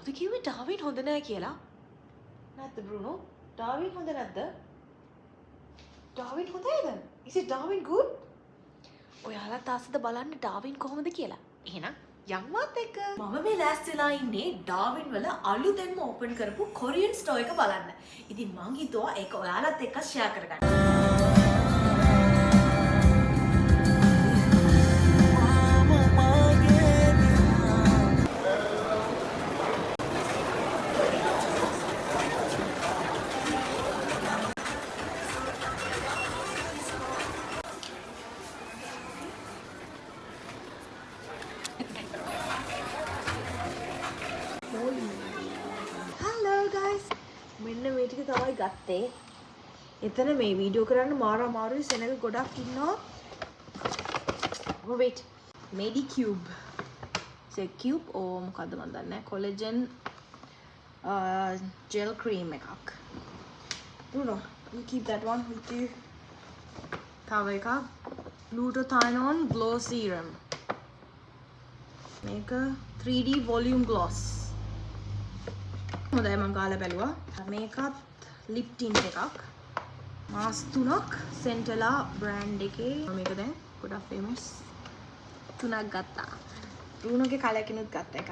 කවුද කිව්වේ ඩාවින් හොඳ නෑ කියලා? නැද්ද බ්‍රුනෝ? ඩාවින් හොඳ නැද්ද? ඩාවින් හොඳයිද? Is it Darwin good? ඔයාලත් ආසද බලන්න ඩාවින් කොහොමද කියලා? එහෙනම් යන් මාත් එක්ක. මම මේ ලෑස්තිලා ඉන්නේ ඩාවින් වල අලුතෙන්ම ඕපන් කරපු කොරියන් ස්ටෝර් එක බලන්න. ඉතින් මං හිතුවා ඒක ඔයාලත් එක්ක ෂෙයා කරගන්න. Hello guys. මෙන්න මේ ටික තමයි ගත්තේ. එතන මේ වීඩියෝ කරන්න මාරා මාරුයි සෙනග ගොඩක් ඉන්නවා. Oh wait. Medicube. It's a cube or මොකද්ද මන් දන්නේ නැහැ. collagen gel cream එකක්. Bruno, you keep that one with you. තව එකක් glutathione glow serum. මේක 3D volume gloss. හොඳයි මම ගාලා බැලුවා. මේකත් lip tint එකක්. මාස් 3ක් Centella brand එකේ. මේක දැන් ගොඩක් famous. 3ක් ගත්තා. Brunoගේ කලකිනුත් ගත්ත එකක්.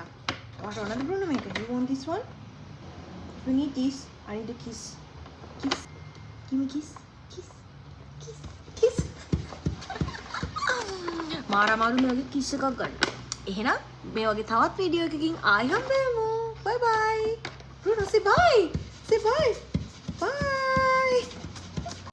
ඔයාට ඕනද Bruno මේක? You want this one? You need this. I need a kiss. Kiss. Give me kiss. Kiss. Kiss. Kiss. මාරා මාරු මේ වගේ kiss එකක් ගන්න. එහෙනම් මේ වගේ තවත් වීඩියෝ එකකින් ආයි හම්බෙමු. Bye bye. Bruno, say bye. Say bye.